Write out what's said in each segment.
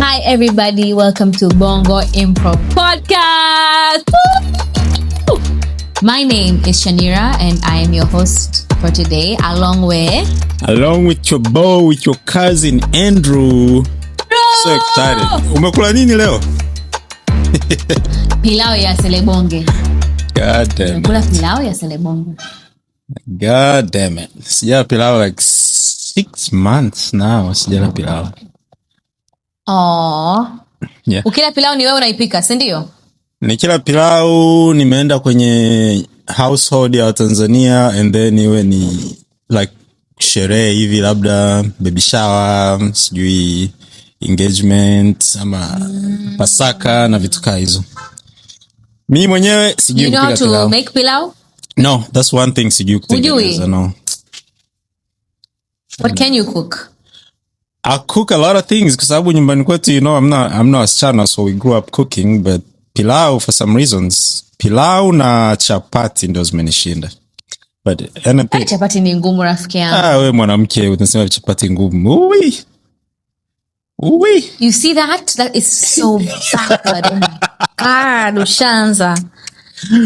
Hi everybody, welcome to Bongo Improv Podcast. Woo! My name is Shanira and I am your host for today, along with your boy, with your cousin Andrew. So excited. Umekula nini leo? Pilau ya selebonge. God damn it. Umekula pilau ya selebonge. God damn it. Sijala pilau like 6 months now. Sijala pilau. Oh. Yeah. Ukila pilau ni wewe unaipika, si ndio? Nikila pilau nimeenda kwenye household ya Tanzania and then iwe ni like sherehe hivi, labda baby shower, sijui engagement ama Pasaka na vitu kama hizo. Mimi mwenyewe sijui kupika pilau. You know how to make pilau? No, that's one thing sijui kutengeneza. No. What can you cook? I cook a lot of things kwa sababu nyumbani kwetu, you know, I'm not wasichana, so we grew up cooking, but pilau for some reasons, pilau na chapati ndio zimenishinda. But chapati ni ngumu rafiki yangu. Wewe mwanamke unasema chapati ngumu. Uwi. You see that? That is so bad. God, ushanza.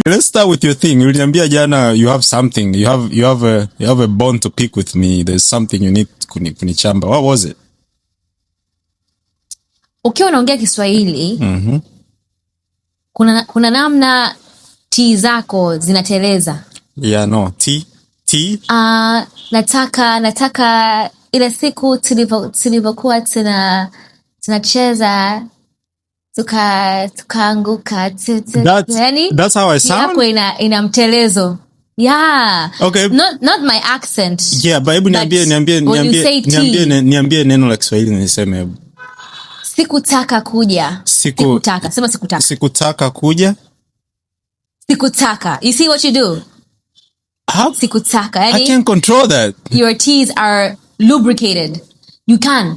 Let's start with your thing. Uliniambia jana you have something. You have a bone to pick with me. There's something you need kunichamba. What was it? Ukiwa unaongea Kiswahili, kuna namna T zako zinateleza. Yeah, no. T. Nataka ile siku tulivyokuwa tunacheza tukaanguka. That's how I sound. Yako ina mtelezo. Yeah. Okay. Not my accent. Yeah, but hebu niambie neno la Kiswahili niseme hebu. Sikutaka kuja. Sikutaka. Sema sikutaka. Sikutaka kuja. Sikutaka. You see what you do? How? Sikutaka. I can't control that. Your T's are lubricated. You can.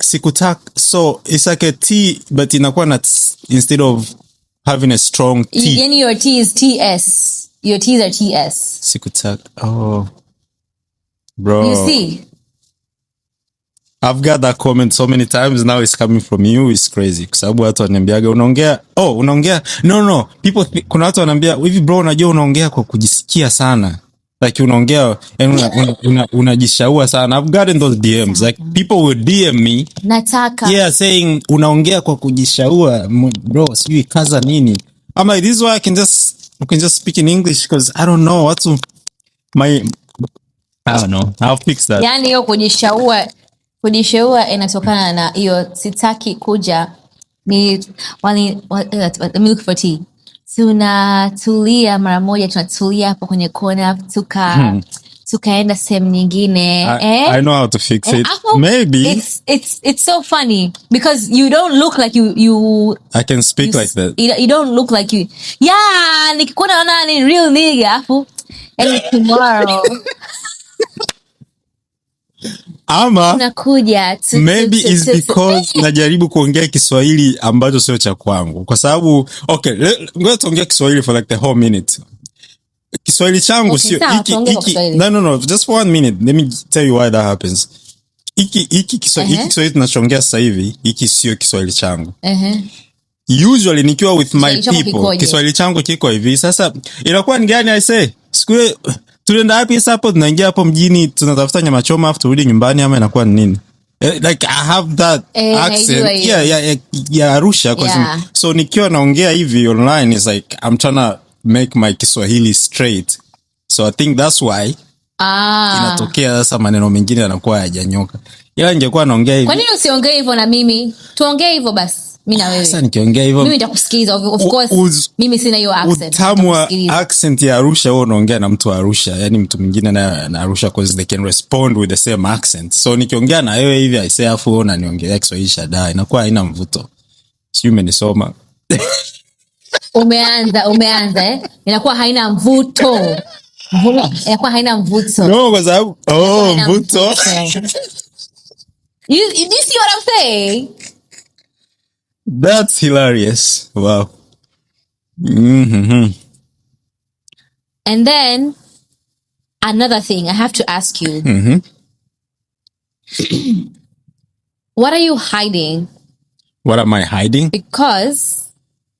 Sikutaka. So it's like a T, but inakuwa na instead of having a strong T. Yani your T is TS. Your T's are TS. Sikutaka. Oh. Bro. You see? I've got that comment so many times now. It's coming from you. It's crazy. Kwa sababu watu wananiambiaga unaongea. No. People kuna watu wananiambia hivi, bro, unajua unaongea kwa kujisikia sana. Like unaongea unajishaua sana. I've gotten those DMs. Like people will DM me. Nataka. Yeah, saying unaongea kwa kujishaua. Bro, sijui kaza nini. I'm like, this is why I can just speak in English because I don't know what to I don't know. I'll fix that. Yani hiyo kujishaua inatokana na hiyo sitaki kuja ni let me look for tea. Tunatulia mara moja, tunatulia hapo kwenye kona tukaenda sehemu nyingine. I know how to fix it. Maybe it's so funny because you don't look like you I can speak like that. You don't look like you. Yeah, nikikuona naona ni real nigga afu and tomorrow ama nakuja maybe is because najaribu kuongea Kiswahili ambacho sio cha kwangu, kwa sababu okay, ngoja tuongee Kiswahili for like the whole minute. Kiswahili changu sio hiki. No, just for 1 minute. Let me tell you why that happens. Hiki Kiswahili tunachoongea sasa hivi, hiki sio Kiswahili changu. Usually nikiwa with my people, Kiswahili changu kiko hivi. Sasa inakuwa ni gani I say? Siku tunaenda wapi sasa hapo, tunaingia hapo mjini, tunatafuta nyama choma afu turudi nyumbani, ama inakuwa ni nini? Like I have that accent. Yeah, Arusha yeah. So nikiwa naongea hivi online is like I'm trying to make my Kiswahili straight. So I think that's why inatokea sasa maneno mengine yanakuwa hayajanyoka. Ila ningekuwa naongea hivi. Kwa nini usiongee hivyo na mimi? Tuongee hivyo basi. Mimi na wewe. Sasa nikiongea hivyo mimi nitakusikiliza of course. Mimi sina hiyo accent. Utamu wa accent ya Arusha, wewe unaongea na mtu wa Arusha, yani mtu mwingine na Arusha, cause they can respond with the same accent. So nikiongea na wewe hivi I say afu wewe unaniongelea Kiswahili shada, inakuwa haina mvuto. Sio umenisoma. Umeanza inakuwa haina mvuto. Inakuwa haina mvuto. No, kwa sababu mvuto. You see what I'm saying? That's hilarious. Wow. And then another thing I have to ask you. What are you hiding What am I hiding? Because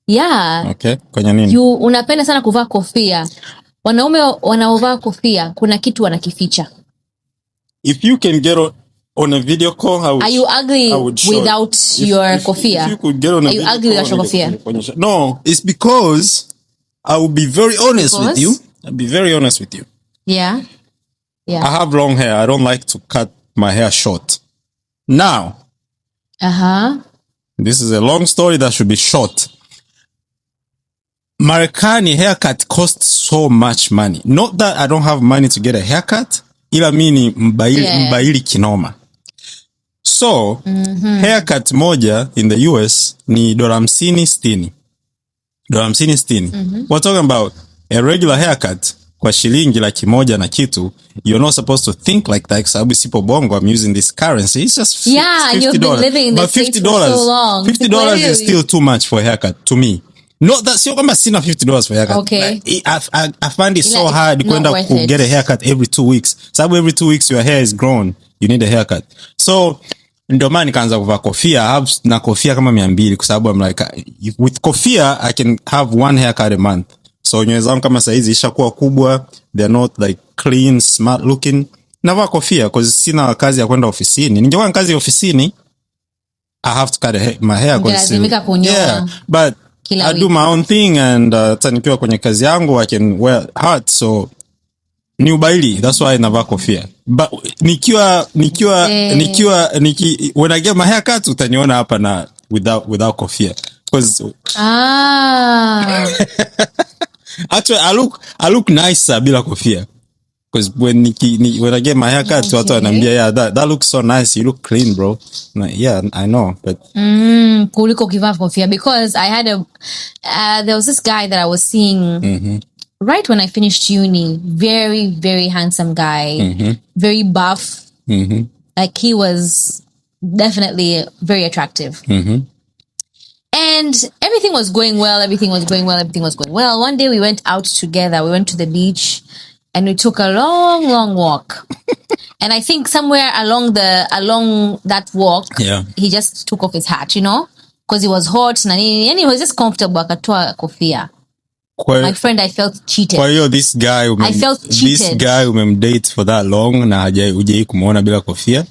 yeah. Okay. Kwenye nini? Unapenda sana kuvaa kofia. Wanaume wanaovaa kofia kuna kitu wanakificha. If you can get on a video call, are you ugly without your kofia? If you could get on a are you ugly without your kofia? No, it's because I will be very honest with you. I'll be very honest with you. Yeah. Yeah. I have long hair. I don't like to cut my hair short. Now. This is a long story that should be short. Marekani haircut costs so much money. Not that I don't have money to get a haircut. Ila mini mbaili kinoma. So, haircut moja in the US ni $50-$60. We're talking about a regular haircut kwa shilingi $100 na kitu. You're not supposed to think like that. Sababu sipo bongo, I'm using this currency. It's just $50. Yeah, and you've been living in the States for so long. $50 is still too much for a haircut to me. Not that sio kwamba sina $50 for a haircut. Okay. I find it so hard kwenda to get a haircut every 2 weeks. Sababu every 2 weeks your hair is grown. You need a haircut. So ndio maana nikaanza kuvaa kofia. I have na kofia kama 200 kwa sababu I'm like with kofia I can have one haircut a month. So nywele zangu kama saizi ishakuwa kubwa, they're not like clean, smart looking. Navaa kofia because sina kazi ya kwenda ofisini. Ningekuwa kazi ya ofisini I have to cut my hair yeah, but I do my own thing and hata nikiwa kwenye kazi yangu I can wear hat, so ni ubaili. That's why navaa kofia. But when I get my hair cut utaniona hapa na without kofia because actually I look nicer bila kofia because when I get my hair cut watu wananiambia yeah that looks so nice, you look clean bro. Yeah, I know, but kuliko kivaa kofia because I had there was this guy that I was seeing right when I finished uni, very very handsome guy, very buff, like he was definitely very attractive. And everything was going well. One day we went out together. We went to the beach and we took a long walk. And I think somewhere along that walk, he just took off his hat, you know, because it was hot and he was just comfortable. Akatoa kofia. My friend, I felt cheated. Kwa hiyo this guy umemdate for that long na hujai kumuona bila kofia?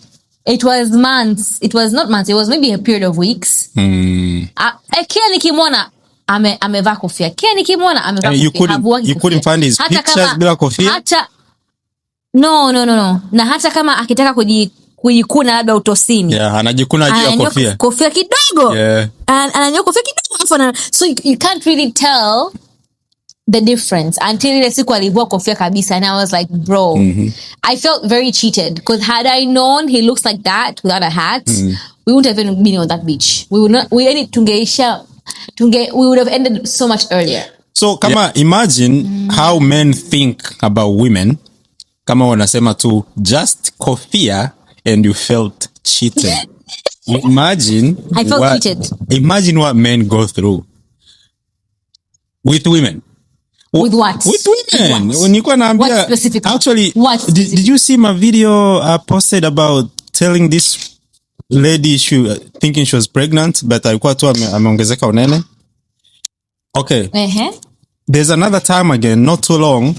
It was months. It was not months. It was maybe a period of weeks. Kia nikimwona amevaa kofia. Kia nikimwona amevaa kofia. You couldn't find his pictures bila kofia? No. Na hata kama akitaka kujikuna labda utosini. Yeah, anajikuna juu ya kofia. Kofia kidogo. Yeah. Ananyoa kofia kidogo. So you can't really tell the difference until ile siku alivua kofia kabisa, and I was like bro, I felt very cheated because had I known he looks like that without a hat, we wouldn't have even been on that beach. We would have ended so much earlier. So kama imagine how men think about women, kama wanasema tu just kofia and you felt cheated. Imagine I felt cheated. Imagine what men go through with women. With what? With women. Nilikuwa naambia, what specifically? Actually, did you see my video I posted about telling this lady thinking she was pregnant but alikuwa tu ameongezeka unene? Okay. There's another time again, not too long,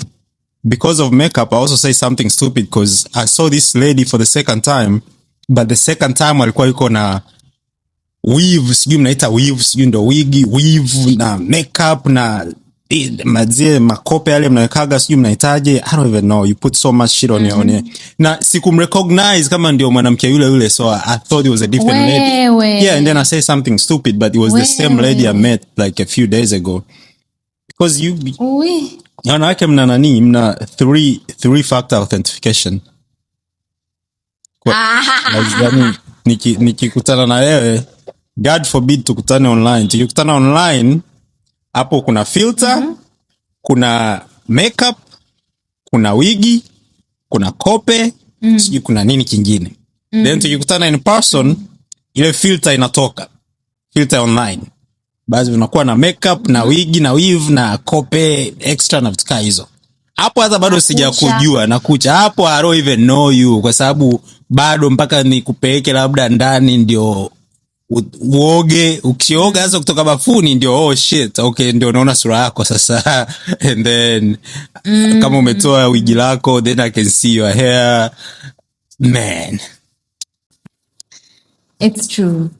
because of makeup I also say something stupid because I saw this lady for the second time, but the second time alikuwa yuko na weave, sijui mnaita weave, sijui ndo weave na makeup na makope yale mnawekaga sijui mnaitaje, I don't even know, you put so much shit on your na sikumrecognize kama ndio mwanamke yule, so I thought it was a different lady. Yeah, and then I say something stupid but it was the same lady I met like a few days ago. Because wanawake mna 3-factor authentication. Yani nikikutana na wewe, God forbid tukutane online. Tukikutana online hapo kuna filter, kuna makeup, kuna wigi, kuna kope, sijui kuna nini kingine. Then tukikutana in person, ile filter inatoka. Filter online. Basi unakuwa na makeup, na wigi, na weave, na kope, extra na vitu hizo. Hapo hata bado sijakujua na kucha. Hapo I don't even know you kwa sababu bado mpaka nikupeleke labda ndani ndio uoge, ukioga sasa kutoka bafuni ndio oh shit, okay, ndio unaona sura yako sasa and then kama umetoa wigi lako then I can see your hair. Man, it's true.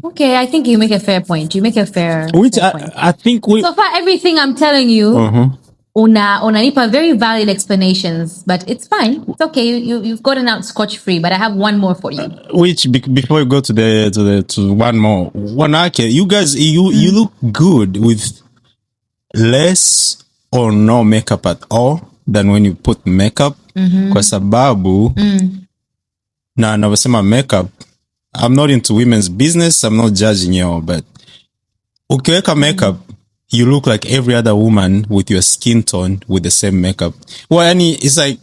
Okay, I think you make a fair point. You make a fair which fair point. I think so far everything I'm telling you unanipa very valid explanations, but it's fine, it's okay, you've gotten out scotch free. But I have one more for you, which before you go to one more, wanawake, you guys, you look good with less or no makeup at all than when you put makeup. Kwa sababu na navyosema makeup, I'm not into women's business, I'm not judging you, but ukiweka makeup you look like every other woman with your skin tone with the same makeup. Well, it's like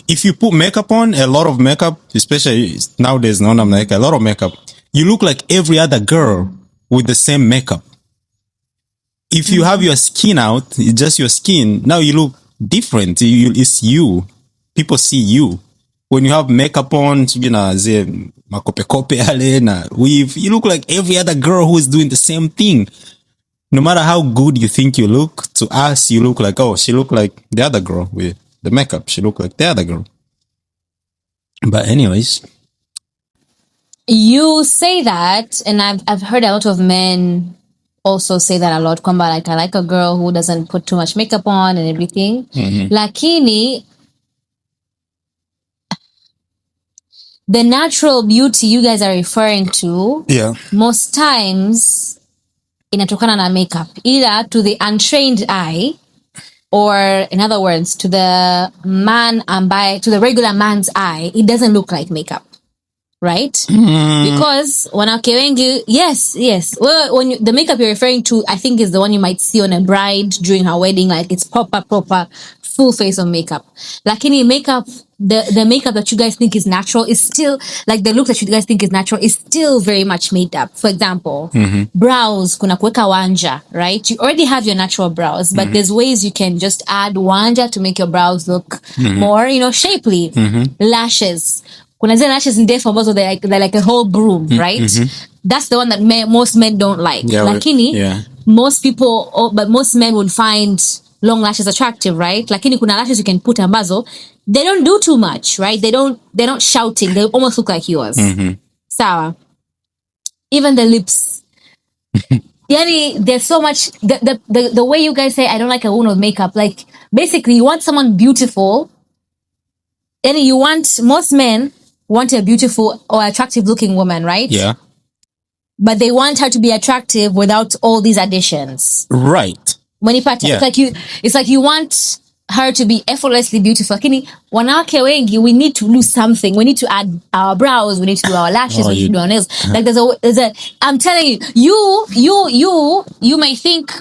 if you put makeup on, a lot of makeup, especially nowadays, now I'm like a lot of makeup, you look like every other girl with the same makeup. If you have your skin out, just your skin, now you look different. It's you. People see you. When you have makeup on, you know, makope yale na weave, you look like every other girl who is doing the same thing. No matter how good you think you look, to us, you look like, oh, she look like the other girl with the makeup. She look like the other girl. But anyways. You say that, and I've heard a lot of men also say that a lot. Kwamba, like, I like a girl who doesn't put too much makeup on and everything. Lakini, the natural beauty you guys are referring to, most times inatokana na makeup, either to the untrained eye, or in other words, to the man ambaye, to the regular man's eye, it doesn't look like makeup, right? Because wanawake wengi, yes, well, when the makeup you're referring to, I think, is the one you might see on a bride during her wedding, like it's proper full face of makeup. Lakini makeup, the makeup that you guys think is natural is still, like the look that you guys think is natural is still very much made up. For example, brows, kuna kuweka wanja, right? You already have your natural brows, but there's ways you can just add wanja to make your brows look more, shapely. Lashes, kuna zile lashes ndefu ambazo they're like a whole broom, right? That's the one that most men don't like. Lakini most people, but most men would find long lashes attractive, right? Lakini kuna lashes you can put ambazo they don't do too much, right? They're not shouting, they almost look like yours. Sawa. Even the lips. Yani, there's so much, the way you guys say I don't like a woman with makeup, like basically you want someone beautiful, and most men want a beautiful or attractive looking woman, right? Yeah. But they want her to be attractive without all these additions. Right. It's like you want her to be effortlessly beautiful. Lakini wanawake wengi, we need to do something. We need to add our brows. We need to do our lashes. We need to do our nails. Like there's a. I'm telling you may think,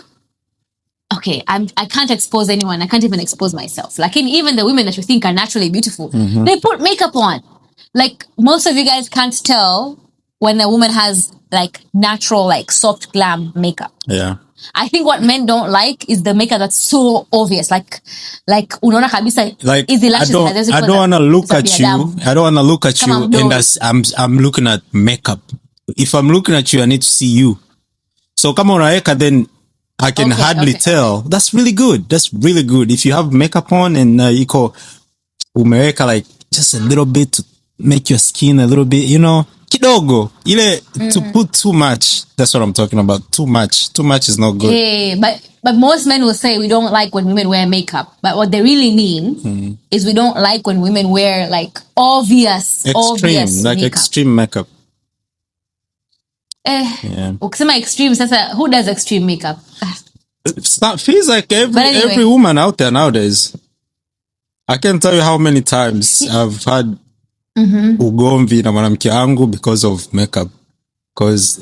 okay, I can't expose anyone. I can't even expose myself. Lakini even the women that you think are naturally beautiful, they put makeup on. Like most of you guys can't tell when a woman has like natural, like soft glam makeup. Yeah. I think what men don't like is the makeup that's so obvious, like unaona kabisa, like easy lashes. I don't want to look at you. I don't want to look at you, and I'm looking at makeup. If I'm looking at you, I need to see you. So kama unaweka, then I can hardly tell. That's really good. That's really good. If you have makeup on and iko umeweka like just a little bit to make your skin a little bit, kidogo ile to put too much. That's what I'm talking about. Too much is not good. Yeah, but most men will say we don't like when women wear makeup, but what they really mean is we don't like when women wear like obvious makeup. Extreme makeup. Ukisema extreme, sasa who does extreme makeup? Feels like every woman out there nowadays. I can't tell you how many times I've had ugomvi na mwanamke wangu because of makeup. Because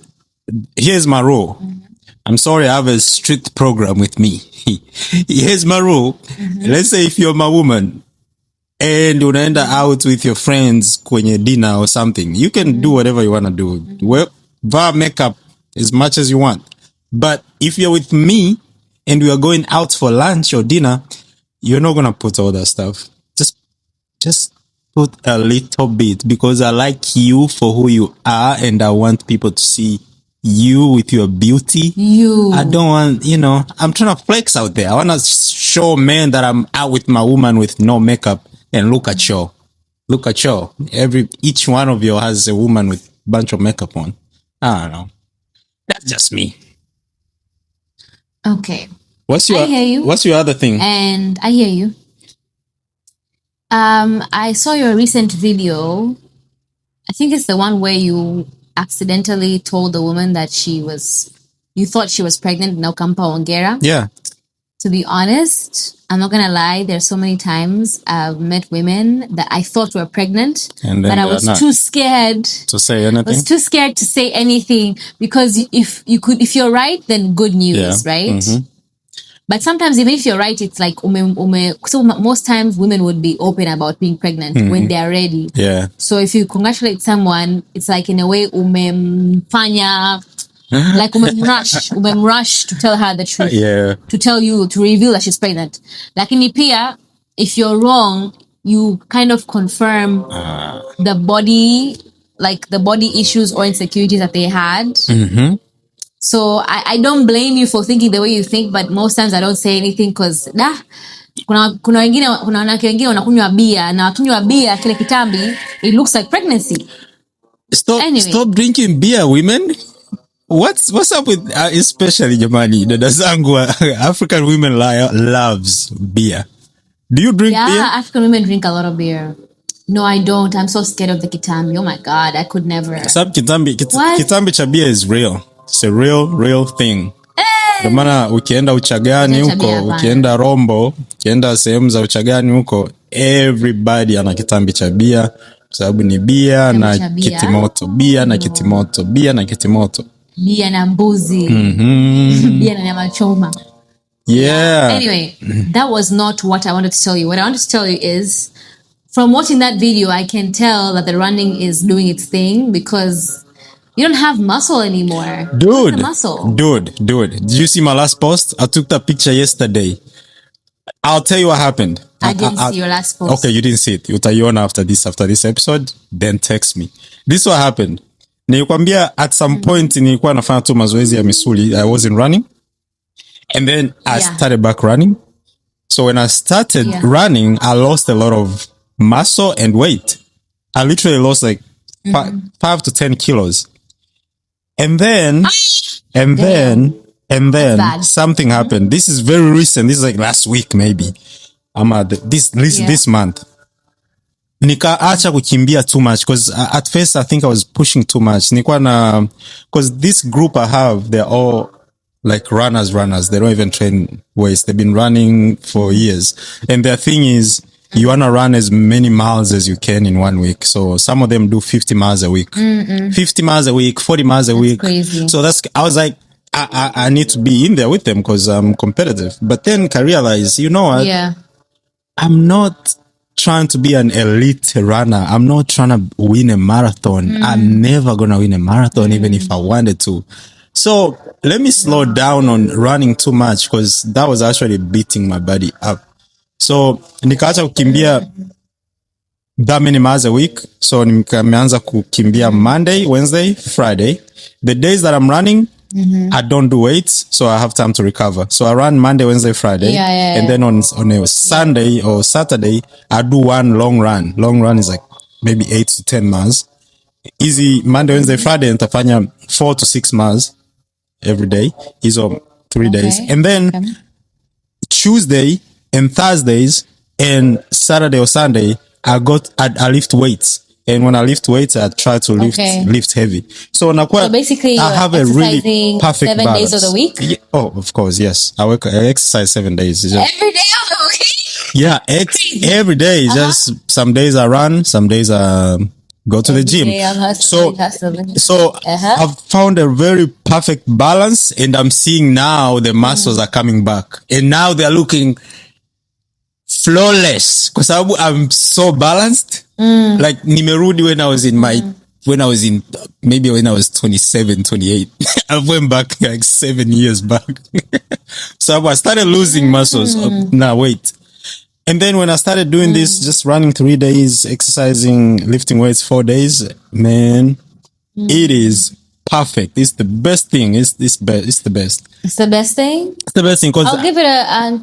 here's my rule. I'm sorry, I have a strict program with me. Here's my rule. Let's say if you're my woman and unaenda out with your friends kwenye dinner or something, you can do whatever you want to do. Wear makeup as much as you want. But if you're with me and we are going out for lunch or dinner, you're not going to put all that stuff. Just put a little bit, because I like you for who you are and I want people to see you with your beauty. I don't want, I'm trying to flex out there. I want to show men that I'm out with my woman with no makeup. And look at you. Each one of you has a woman with a bunch of makeup on. I don't know. That's just me. Okay. I hear you. What's your other thing? And I hear you. I saw your recent video. I think it's the one where you accidentally told the woman that you thought she was pregnant, now kampa ongera. Yeah. To be honest, I'm not gonna lie, there's so many times I've met women that I thought were pregnant, but I was too scared to say anything. I was too scared to say anything, because if you're right, then good news, right? Mm-hmm. But sometimes even if you're right, it's like so most times women would be open about being pregnant when they're ready. Yeah. So if you congratulate someone, it's like in a way umemfanya like rush to tell her the truth. Yeah. To tell you, to reveal that she's pregnant. Lakini pia, if you're wrong, you kind of confirm the body issues or insecurities that they had. Mm-hmm. So I don't blame you for thinking the way you think, but most times I don't say anything because kuna wanawake wengine wanakunywa bia, na wakinywa bia kile kitambi, it looks like pregnancy. Stop drinking beer, women. What's up with especially jamani dada zangu African women loves beer. Do you drink beer? Yeah, African women drink a lot of beer. No, I don't. I'm so scared of the kitambi. Oh my god, I could never. Kitambi cha beer is real. It's a real thing. Kwa maana ukienda Uchagani huko, ukienda Rombo, ukienda sehemu za Uchagani huko, everybody ana kitambi cha bia, sababu ni bia na kitimoto, bia na kitimoto, bia na kitimoto. Bia na mbuzi. Bia na nyama choma. Yeah. Anyway, that was not what I wanted to tell you. What I wanted to tell you is, from watching that video, I can tell that the running is doing its thing, because you don't have muscle anymore. Dude. Muscle? Dude. Did you see my last post? I took that picture yesterday. I'll tell you what happened. I didn't see your last post. Okay, you didn't see it. Utaiona after this episode. Then text me. This is what happened. Nilikwambia at some point nilikuwa nafanya tu mazoezi ya misuli. I wasn't running. And then I started back running. So when I started running, I lost a lot of muscle and weight. I literally lost like 5 to 10 kilos. And then something happened. This is very recent. This is like last week maybe. I'm at this month. Nikaacha kukimbia too much, because at first I think I was pushing too much. Because this group I have, they're all like runners. They don't even train weights. They've been running for years. And their thing is, you want to run as many miles as you can in 1 week. So some of them do 50 miles a week. 50 miles a week, 40 miles a week. Crazy. So I was like, I need to be in there with them because I'm competitive. But then I realized, you know what? Yeah. I'm not trying to be an elite runner. I'm not trying to win a marathon. I'm never going to win a marathon, even if I wanted to. So let me slow down on running too much, because that was actually beating my body up. So nikaacha kukimbia that many miles a week. So nimeanza kukimbia Monday, Wednesday, Friday. The days that I'm running, I don't do weights, so I have time to recover. So I run Monday, Wednesday, Friday. And then on a Sunday or Saturday, I do one long run. Long run is like maybe 8 to 10 miles. Easy Monday, Wednesday, Friday, nitafanya 4 to 6 miles every day. Hizo 3 days. And then Tuesday and Thursdays and Saturday or Sunday, I lift weights. And when I lift weights, I try to lift heavy. So basically, I have a really perfect 7 balance. days of the week? Yeah. Oh, of course, yes. I exercise 7 days. Every day of the week? Yeah, every day. Just some days I run, some days I go to the gym. So I've found a very perfect balance, and I'm seeing now the muscles are coming back. And now they're looking flawless, because I'm so balanced. Like nimerudi when I was maybe when I was 27, 28. I went back like 7 years back. So I started losing muscles. Weight. And then when I started doing this, just running 3 days, exercising, lifting weights 4 days, man, it is perfect. It's the best thing. It's the best. It's the best thing. It's the best thing because I'll give it a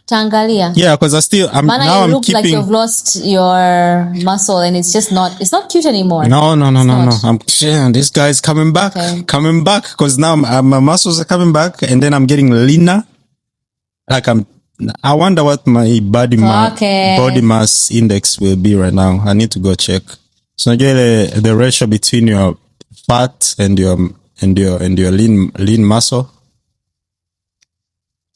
tangalia. Yeah, because I'm keeping. Like you've lost your muscle and it's just not. It's not cute anymore. No. This guy's coming back. Okay. Coming back because now my muscles are coming back and then I'm getting leaner. Like I wonder what my body mass index will be right now. I need to go check. So get the ratio between your fat and your lean muscle.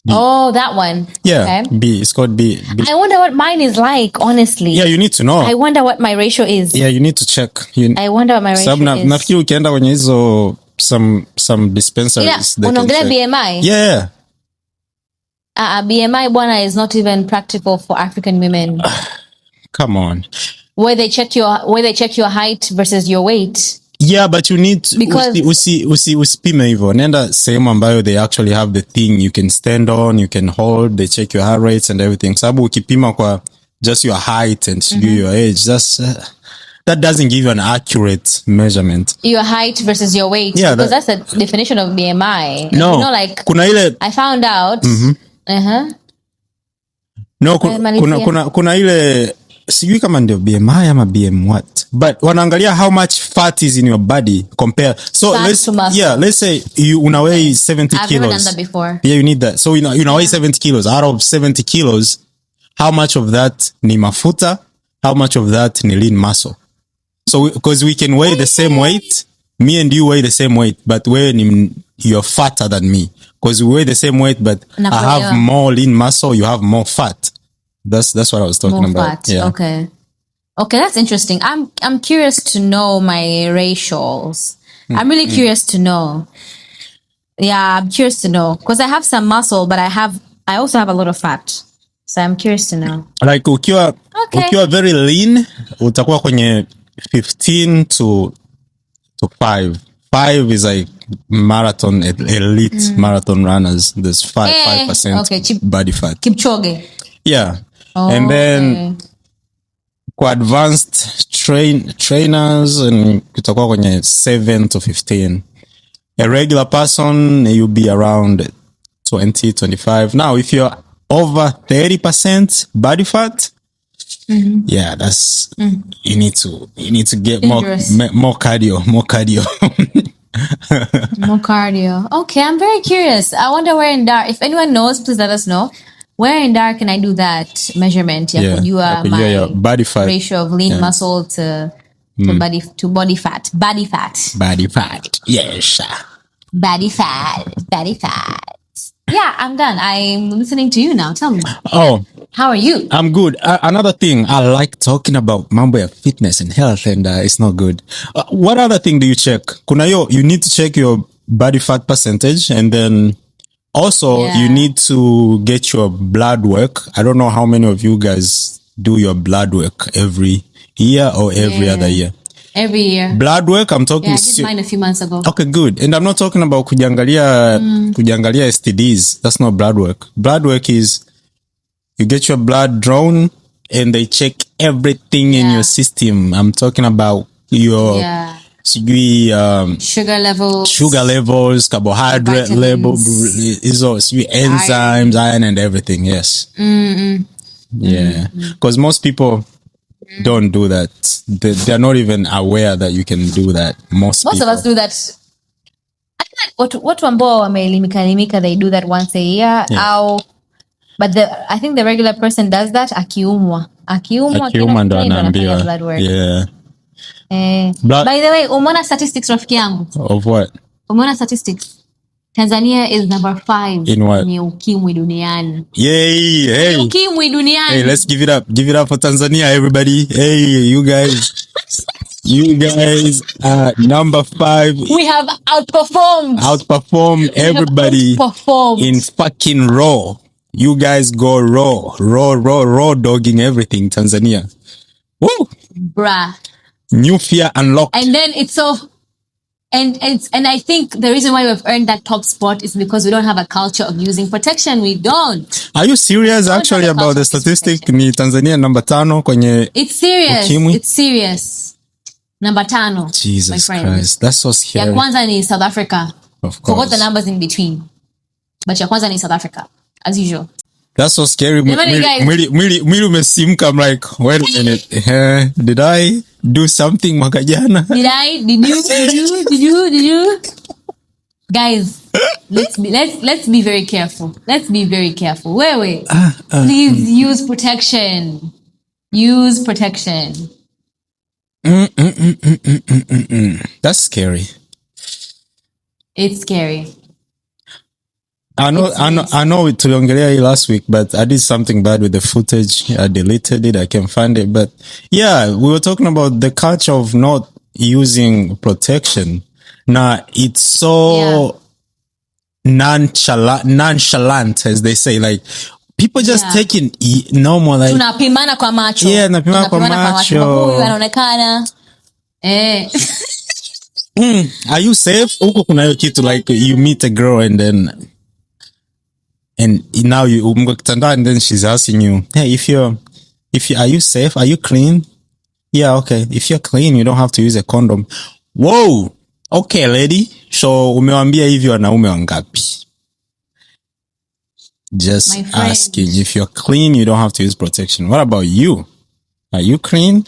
Oh, that one. Yeah. Okay. B. It's called B. I wonder what mine is like, honestly. Yeah, you need to know. I wonder what my ratio is. Yeah, you need to check. I wonder what my ratio is. Nafikiri ukienda kwenye hizo some dispensaries. Unaongelea BMI? Yeah. BMI bwana is not even practical for African women. Come on. Where they check your height versus your weight. Yeah, but you need to usipime hivyo. Nenda sehemu ambayo they actually have the thing you can stand on, you can hold, they check your heart rates and everything. Sababu ukipima kwa just your height and your age, that doesn't give you an accurate measurement. Your height versus your weight. Yeah, because that's the definition of BMI. No, you know, like kuna ile I found out. No, kuna ile sijui kama ndio BMI ama BM what, but wanaangalia how much fat is in your body compare. So let's say you weigh 70 kilos. I've never done that before. Yeah, you need that. So you weigh 70 kilos. Out of 70 kilos, how much of that ni mafuta? How much of that ni lean muscle? So because we can weigh the same weight, me and you weigh the same weight, but you're fatter than me. Because we weigh the same weight, but I have more lean muscle, you have more fat. That's what I was talking about. Yeah. Okay, that's interesting. I'm curious to know my ratios. I'm really curious to know. Yeah, I'm curious to know because I have some muscle, but I also have a lot of fat. So I'm curious to know. Like ukiwa very lean, utakuwa kwenye 15 to 5. 5 is like marathon elite marathon runners. There's 5% body fat. Kipchoge. Yeah. And then kwa advanced trainers and kutakuwa kwenye 7 to 15. A regular person, you'll be around 20, 25. Now, if you're over 30% body fat, yeah, that's you need to get more cardio. More cardio. Okay, I'm very curious. I wonder where in Dar. If anyone knows, please let us know. Where in Dar can I do that measurement? My body fat ratio of lean muscle to body fat. Body fat. Yes. Body fat. Yeah, I'm done. I'm listening to you now. Tell me. Oh, how are you? I'm good. Another thing, I like talking about mambo ya fitness and health, and it's not good. What other thing do you check? You need to check your body fat percentage, and then also you need to get your blood work. I don't know how many of you guys do your blood work every year or every other year. Every year. Blood work, I'm talking. Yeah, I did mine a few months ago. Okay, good. And I'm not talking about kujangalia STDs. That's not blood work. Blood work is you get your blood drawn and they check everything in your system. I'm talking about your sugar levels, carbohydrate levels, enzymes, iron and everything. Yes. Yeah. Because most people don't do that. They're not even aware that you can do that. Most of us do that. I feel like watu ambao wameelimika they do that once a year. But I think the regular person does that akiumwa ndo anaambiwa blood work. Yeah. By the way, umeona statistics rafiki yangu? Of what? Umeona statistics? Tanzania is number 5 in what? Kwenye ukimwi duniani. Yay, hey. Ukimwi duniani. Hey, let's give it up. Give it up for Tanzania, everybody. Hey, you guys. You guys are number 5. We have outperformed everybody in fucking raw. You guys go raw dogging everything, Tanzania. Woo! Bruh. New fear unlocked. And then it's so... And I think the reason why we've earned that top spot is because we don't have a culture of using protection. We don't. Are you serious actually about the statistic? Ni Tanzania number 5 kwenye It's serious. Ukimwi? It's serious. Number 5. Jesus Christ, that's so scary. Ya kwanza ni South Africa. Of course. Forgot the numbers in between. But ya kwanza ni South Africa, as usual. That's so scary. Mwili umesimka. I'm like, wait a minute. Did I do something mwaka jana? Did you? Guys, let's be very careful. Wewe, please use protection. Use protection. That's scary. It's scary. I know we tuliongelea last week, but I did something bad with the footage. I deleted it. I can't find it. But yeah, we were talking about the culture of not using protection. Now, it's so nonchalant, as they say. Like, people just taking normal. Like, tunapimana kwa macho. Yeah, tunapimana kwa macho. Huyu anaonekana. Are you safe? Huko kuna hiyo kitu, like, you meet a girl and now you umekutana and then she's asking you, hey, are you safe? Are you clean? Yeah, okay. If you're clean, you don't have to use a condom. Whoa. Okay, lady. So umewambia hivi wanaume wangapi? Just asking. If you're clean, you don't have to use protection. What about you? Are you clean?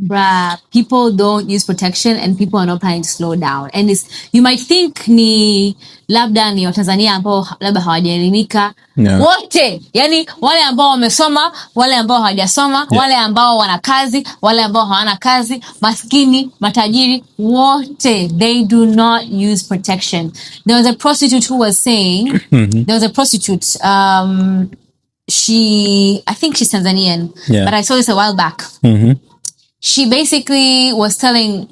Bruh, people don't use protection and people are not planning to slow down. And you might think ni labda ni Watanzania ambao labda hawajaelimika. Wote, yani wale ambao wamesoma, wale ambao hawajasoma, wale ambao wana kazi, wale ambao hawana kazi, maskini, matajiri, wote, they do not use protection. There was a prostitute who was saying, I think she's Tanzanian, but I saw this a while back. She basically was being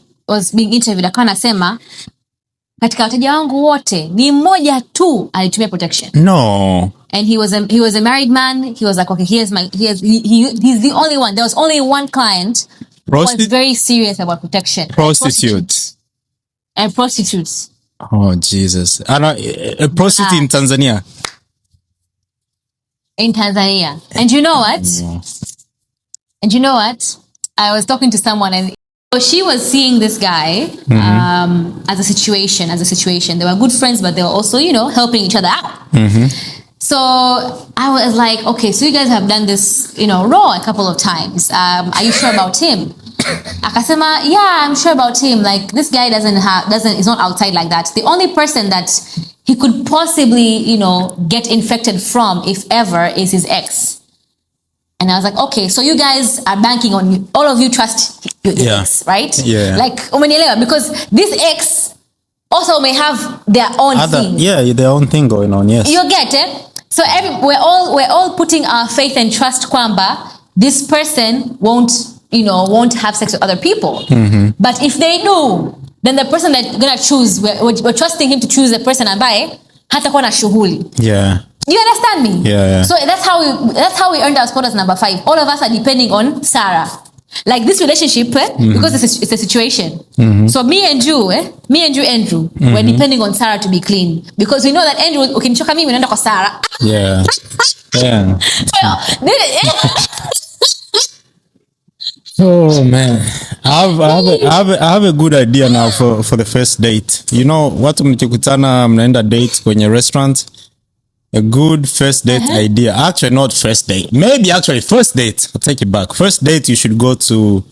interviewed. Akawa anasema katika wateja wangu wote ni mmoja tu alitumia protection. No. And he was a married man. He was like, okay, he's the only one. There was only one client who was very serious about protection. Prostitutes. And prostitutes. Oh, Jesus. A prostitute in Tanzania. In Tanzania. And you know what? I was talking to someone and so she was seeing this guy as a situation. They were good friends, but they were also, helping each other out. So I was like, okay, so you guys have done this, raw a couple of times. Are you sure about him? Akasema, yeah, I'm sure about him. Like, this guy is not outside like that. The only person that he could possibly, get infected from, if ever, is his ex. And I was like, okay, so you guys are banking on all of you trust your ex, right? Yeah. Like, because this ex also may have their own thing. Yeah, their own thing going on, yes. You get it? So we're all putting our faith and trust kwamba this person won't have sex with other people. But if they do, then the person that gonna choose, we're trusting him to choose the person ambaye hatakuwa na shughuli. Yeah. You understand me? Yeah. So that's how we earned our spot as number 5. All of us are depending on Sarah. Like this relationship, because it's a situation. So me and you, Andrew, we're depending on Sarah to be clean. Because we know that Andrew, ukinichoka mimi unaenda kwa Sarah. Yeah. Yeah. Oh man, I have a good idea now for the first date. Watu mkikutana mnaenda date kwenye restaurant. A good first date idea. Actually, not first date. Maybe actually first date. I'll take it back. First date, you should go to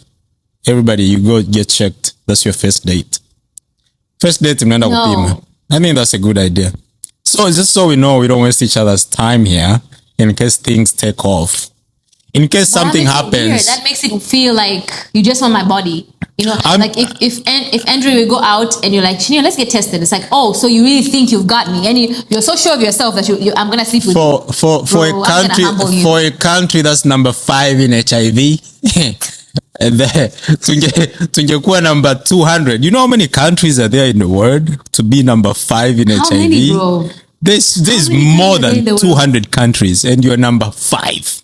everybody. You go get checked. That's your first date. First date, mnaenda kupima. I think that's a good idea. So just so we know, we don't waste each other's time here in case things take off. In case something happens. That makes it feel like you just want my body. Like if Andrew will go out and you're like, Shanira, let's get tested. It's like, oh, so you really think you've got me, and you're so sure of yourself that I'm gonna sleep with you. For a country that's number 5 in HIV, tungekuwa number 200. You know how many countries are there in the world to be number 5 in HIV? Many, bro? There's more than 200 countries, and you're number 5.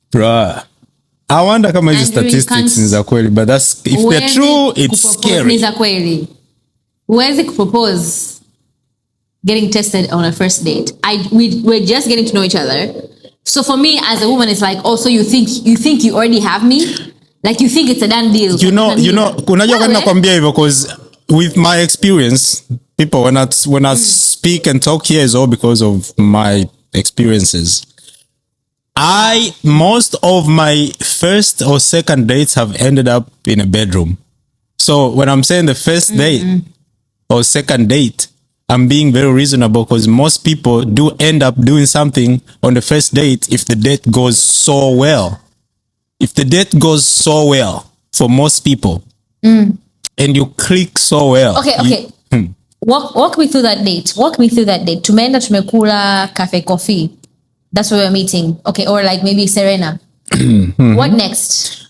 Bruh. I wonder kama hizi statistics ni za kweli, but if they're true, it's scary. Ni za kweli. Huwezi kupropose getting tested on a first date. We're just getting to know each other. So for me as a woman, it's like, also you think you already have me, like you think it's a done deal. Unajua kwa nakwambia hivyo because with my experience, people when I speak and talk here is all because of my experiences. Most of my first or second dates have ended up in a bedroom. So when I'm saying the first date or second date, I'm being very reasonable because most people do end up doing something on the first date if the date goes so well. If the date goes so well for most people and you click so well. Okay. Walk me through that date. Tumeenda tumekula cafe coffee. That's where we're meeting. Okay, or like maybe Serena. What next?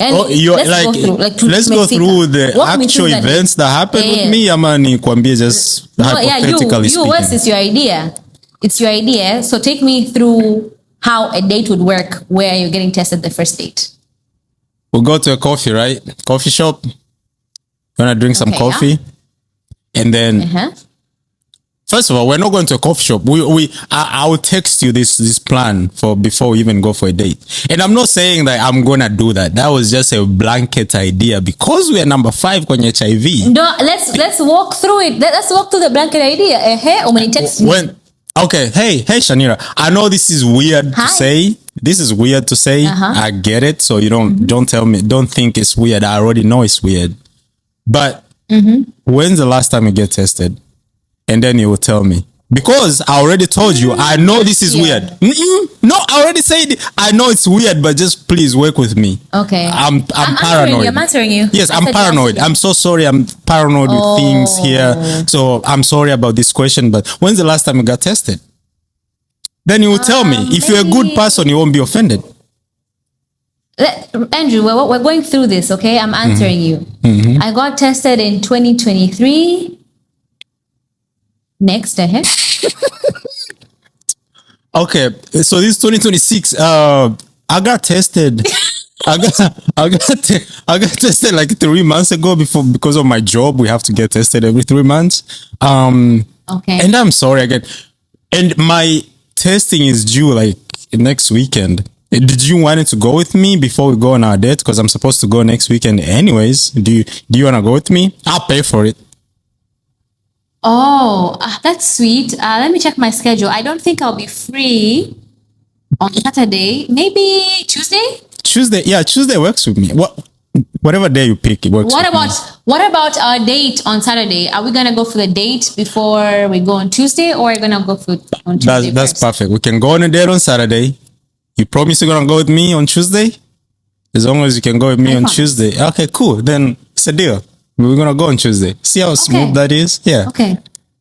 And let's go through the actual events that happened with me. Ama ni kuambie just hypothetically speaking. Yours is your idea. It's your idea. So take me through how a date would work where you're getting tested the first date. We'll go to a coffee, right? Coffee shop. You want to drink some coffee? Yeah. And then first of all, we're not going to a coffee shop. I will text you this plan for before we even go for a date. And I'm not saying that I'm gonna do that. That was just a blanket idea because we are number 5 kwenye HIV. No, let's walk through it. Let's walk through the blanket idea. Or when it texts me. Okay, hey Shanira. I know this is weird to say. This is weird to say. I get it. So you don't tell me. Don't think it's weird. I already know it's weird. But when's the last time you get tested? And then you will tell me. Because I already told you, I know this is weird. No, I already said I know it's weird, but just please work with me. Okay. I'm paranoid. I'm answering you. Yes, I'm paranoid. I'm so sorry. I'm paranoid with things here. So I'm sorry about this question, but when's the last time you got tested? Then you will tell me. If you're a good person, you won't be offended. Andrew, we're going through this, okay? I'm answering you. I got tested in 2023. Next, Okay, so this is 2026. I got tested. I got tested like 3 months ago because of my job. We have to get tested every 3 months. Okay. And I'm sorry again. And my testing is due like next weekend. Did you want it to go with me before we go on our date? Because I'm supposed to go next weekend anyways. Do you want to go with me? I'll pay for it. Oh, that's sweet. Let me check my schedule. I don't think I'll be free on Saturday. Maybe Tuesday? Yeah, Tuesday works with me. Whatever day you pick, it works with me. What about our date on Saturday? Are we going to go for the date before we go on Tuesday, or are we going to go for on Tuesday? That's perfect. We can go on a date on Saturday. You promise you're going to go with me on Tuesday? As long as you can go with me on Tuesday. Okay, cool. Then it's a deal. We're going to go on Tuesday. See how smooth that is? Yeah. Okay.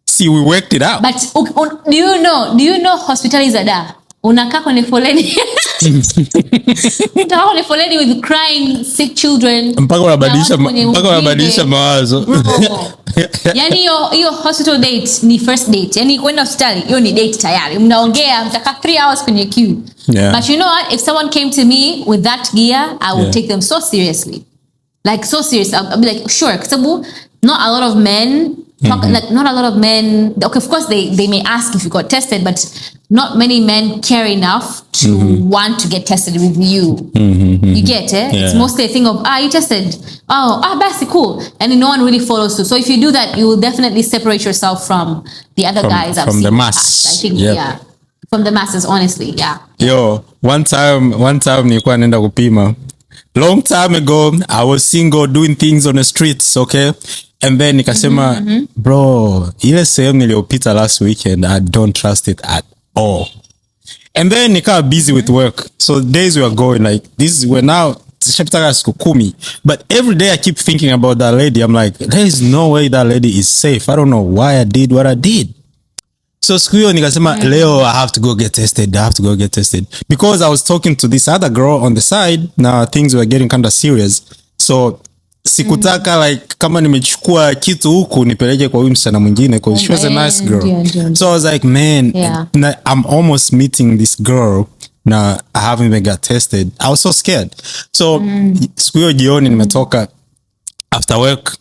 See, we worked it out. But do you know hospitali za da? Unakaa kwenye foleni. Unakaa kwenye foleni with crying sick children. Mpaka unabadilisha mawazo. Yani hiyo hospital date ni first date. Yani kwenda hospitali, hiyo ni date tayari. Mnaongea, mtakaa 3 hours kwenye queue. Yeah. But you know what? If someone came to me with that gear, I would take them so seriously. Like so serious. I'll be like, sure. Because not a lot of men not a lot of men. Okay, of course they may ask if you got tested, but not many men care enough to want to get tested with you. You get it? Yeah. It's mostly a thing of you tested. That's cool, and no one really follows through. So if you do that, you will definitely separate yourself from the other guys. From the mass. I think from the masses. Honestly, yeah. Yo, one time nilikuwa naenda kupima. Long time ago, I was single doing things on the streets, okay? And then nikasema, bro, ile sehemu niliyopita last weekend, I don't trust it at all. And then nikawa busy with work. So days were going like this. We're now zishapita siku 10. But every day I keep thinking about that lady. I'm like, there is no way that lady is safe. I don't know why I did what I did. So siku hiyo nikasema, leo I have to go get tested. Because I was talking to this other girl on the side. Now things were getting kind of serious. So sikutaka like kama nimechukua kitu huku nipeleke kwa huyu msichana mwingine because she was a nice girl. So I was like, man, I'm almost meeting this girl. Now I haven't even got tested. I was so scared. So siku hiyo jioni nimetoka after work.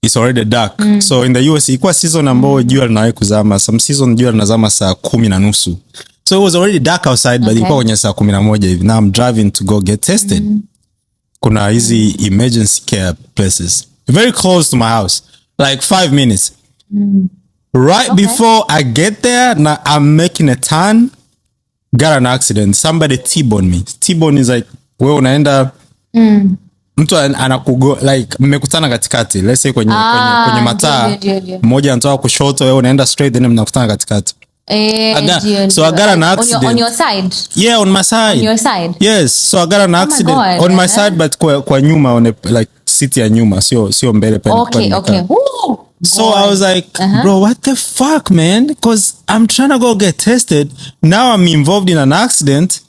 It's already dark. So in the US ilikuwa season ambayo jua linawahi kuzama. Some season jua linazama saa 10:30. So it was already dark outside, but ilikuwa kwenye saa 11 hivi. Now I'm driving to go get tested. Kuna hizi emergency care places very close to my house, like 5 minutes. Right before I get there, now I'm making a turn, got an accident. Somebody T-bone me. T-bone is like, wewe unaenda mtu anakugo, like mmekutana katikati, let's say kwenye mataa, mmoja anatoka kushoto, wewe unaenda straight, then mnakutana katikati. So I got an accident on your side. Yeah, on my side. On your side. Yes, so I got an accident on my side, but kwa nyuma, on a, like city ya nyuma, sio mbele pale. Okay. Woo! So I was like, bro, what the fuck, man? Because I'm trying to go get tested. Now I'm involved in an accident.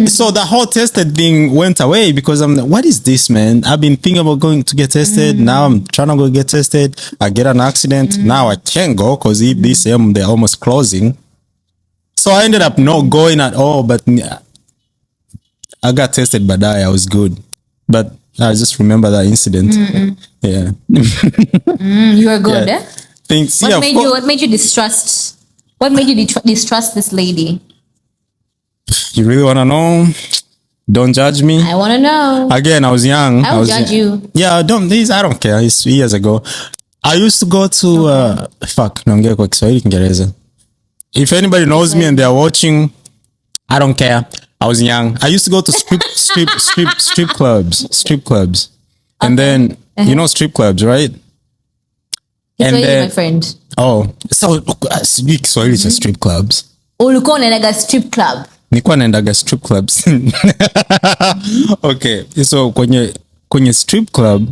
So the whole tested thing went away because I'm like, what is this, man? I've been thinking about going to get tested. Now I'm trying to go get tested. I get an accident. Now I can't go because they're almost closing. So I ended up not going at all, but I got tested baadaye. I was good. But I just remember that incident. Yeah. You were good, eh? Thanks. What made you distrust? What made you distrust this lady? You really want to know? Don't judge me. I want to know. Again, I was young. I will judge you. Yeah, I don't care. It's years ago. I used to go to naongea kwa Kiswahili Kiingereza. If anybody knows me and they're watching, I don't care. I was young. I used to go to strip clubs. And then you know strip clubs, right? And then, my friend. Oh, so speak Kiswahili cha strip clubs. Ulikuwa unaenda strip club? Nilikuwa naendaga strip clubs. Okay, so kwenye strip club,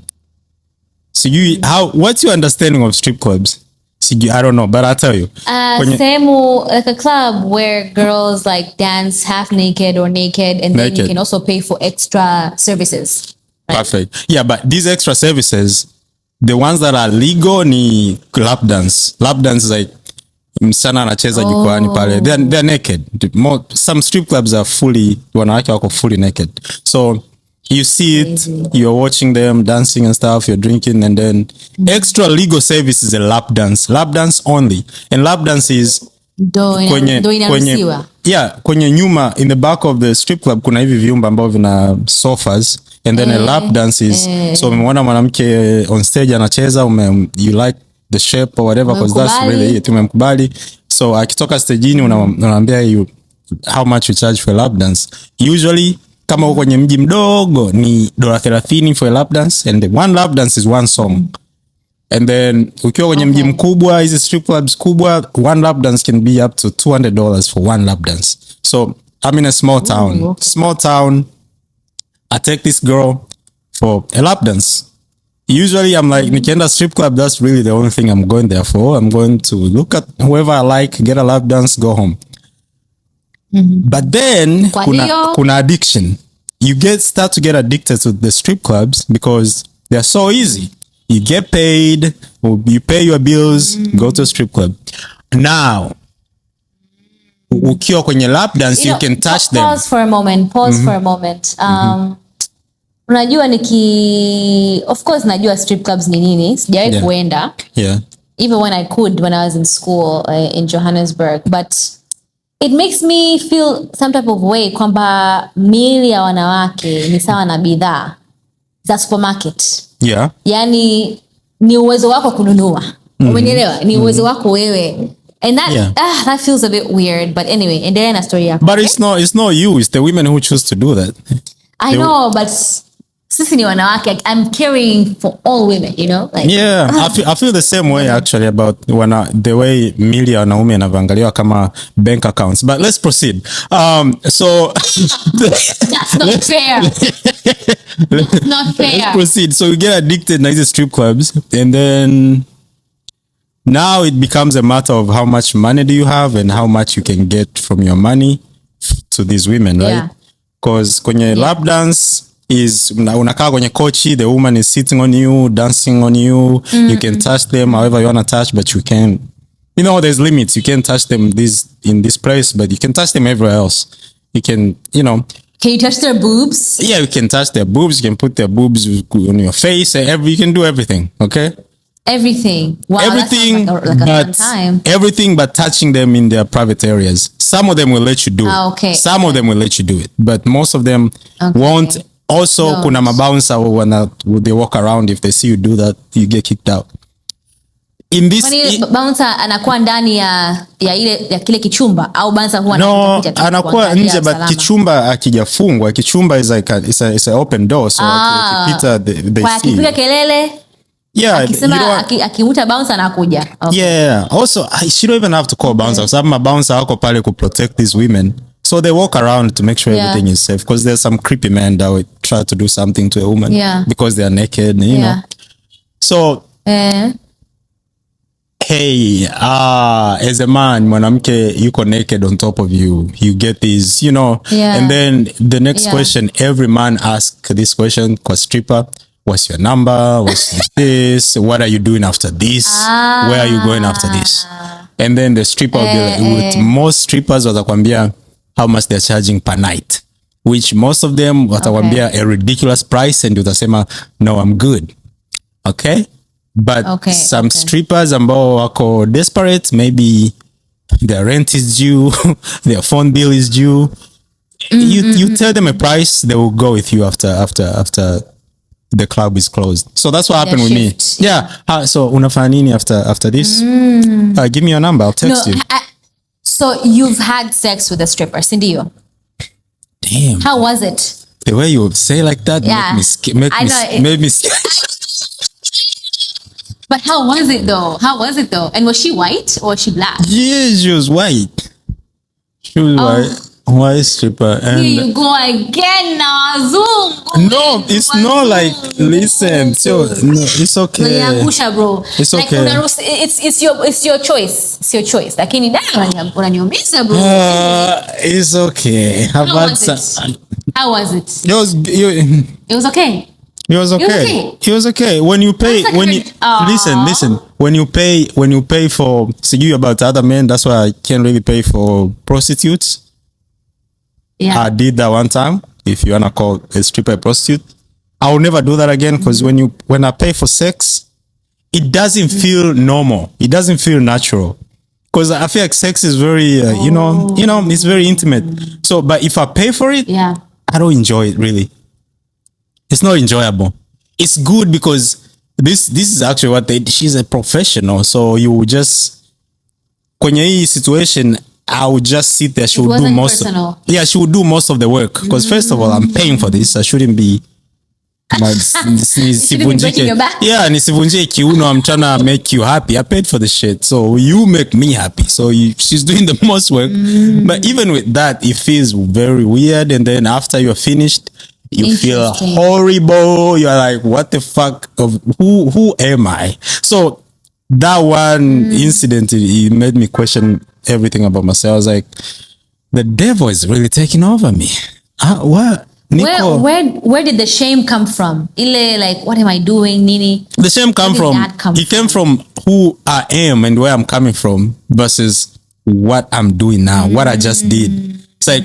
what's your understanding of strip clubs? I don't know, but I'll tell you. Like a club where girls like dance half naked or naked, and then you can also pay for extra services. Right? Perfect. Yeah, but these extra services, the ones that are legal, ni lap dance. Lap dance is like msana anacheza jukwani pale. They're naked. Some strip clubs are wanawake wako fully naked. So you see it, you're watching them dancing and stuff, you're drinking, and then extra legal service is a lap dance. Lap dance only. And lap dance is kwenye nyuma, in the back of the strip club, kuna hivi vyumba ambavyo vina sofas, and then a lap dance is so umeona mwanamke on stage anacheza, you like the shape or whatever, because that's really it, umemkubali. So akitoka stage unaambia how much you charge for a lap dance. Usually kama uko kwenye mji mdogo ni $30 for a lap dance, and one lap dance is one song. And then ukiwa kwenye mji mkubwa, hizi strip clubs kubwa, one lap dance can be up to $200 for one lap dance. So I'm in a small town. Small town. I take this girl for a lap dance. Usually I'm like, nikienda strip club, that's really the only thing I'm going there for. I'm going to look at whoever I like, get a lap dance, go home. But then kuna addiction. You start to get addicted to the strip clubs because they're so easy. You get paid, you pay your bills, go to a strip club. Now, ukiwa kwenye lap dance, you can touch them. Pause for a moment. Unajua of course najua strip clubs ni nini. Sijawahi kuenda. Yeah. Even when I was in school in Johannesburg, but it makes me feel some type of way kwamba miili ya wanawake ni sawa na bidhaa za supermarket. Yeah. Yani ni uwezo wako kununua. Umenielewa? Ni uwezo wako wewe. And that feels a bit weird, but anyway, endelea na story yako. But it's not you, it's the women who choose to do that. I know, but sisi ni wanawake. I'm caring for all women, you know? Like, yeah, I feel the same way actually about the way miili ya wanaume yanavyoangaliwa kama bank accounts. But let's proceed. So that's not fair. That's not fair. Let's proceed. So we get addicted to these strip clubs, and then now it becomes a matter of how much money do you have and how much you can get from your money to these women, right? Because kwenye lap dance is unakaa kwenye kochi, the woman is sitting on you, dancing on you. You can touch them however you want to touch, but you can, there's limits. You can't touch them in this place, but you can touch them everywhere else. You can, Can you touch their boobs? Yeah, you can touch their boobs. You can put their boobs on your face. You can do everything, okay? everything. Wow, everything, that sounds like a fun time. Everything but touching them in their private areas. Some of them will let you do it. Okay. Some of them will let you do it, but most of them won't. Also, no. Kuna mabouncer when they walk around, if they see you do that, you get kicked out. In this bouncer anakuwa ndani ya kile kichumba au bouncer huwa anakuwa nje, but kichumba akijafungwa. Kichumba is like it's an open door, so akipita they see. Akipiga kelele, yeah, akisema akimuta bouncer anakuja. Okay. Yeah, also she don't even have to call bouncer. Some bouncer wako pale to protect these women. So they walk around to make sure everything is safe, because there's some creepy men that would try to do something to a woman because they are naked, you know. So hey, as a man, mwanamke yuko naked on top of you, you get these, you know. And then the next question, every man asks this question, kwa stripper, what's your number? What's this? What are you doing after this? Where are you going after this? And then the stripper will be like, with most strippers watakwambia how much they're charging per night, which most of them watakwambia a ridiculous price, and utasema no, I'm good. Okay? But some strippers ambao wako desperate, maybe their rent is due, their phone bill is due. You tell them a price, they will go with you after the club is closed. So that's what happened with me. Yeah. So unafanya nini after this? Give me your number, I'll text you. So you've had sex with a stripper, sindio? Damn. How was it? The way you say like that made me scared. But how was it though? And was she white or was she black? Yeah, she was white. She was white. White stripper. And here you go again now, Zoom. No, it's not like, listen, so no, it's okay. Bro. It's okay. Like, it's your choice. It's your choice. Lakini unaniumiza, bro. It's okay. How was it? It was okay. It was okay. It was okay. When you pay, listen. When you pay for, you about other men, that's why I can't really pay for prostitutes. Yeah. I did that one time. If you wanna call a stripper a prostitute, I will never do that again, because when I pay for sex, it doesn't feel normal. It doesn't feel natural. Because I feel like sex is very, you know, it's very intimate. So, but if I pay for it, I don't enjoy it really. It's not enjoyable. It's good because this is actually what she's a professional. So you will just, kwenye hii situation, I would just sit there. She would do most. She would do most of the work. Because first of all, I'm paying for this. I shouldn't be. Nisivunjie kiuno. I'm trying to make you happy. I paid for the shit, so you make me happy. So she's doing the most work. But even with that, it feels very weird. And then after you're finished, you feel horrible. You're like, what the fuck? Who am I? So that one incident, it made me question everything about myself. I was like, the devil is really taking over me. What? Where did the shame come from? Ile, like, what am I doing, Nini? The shame came from who I am and where I'm coming from versus what I'm doing now, what I just did. It's like,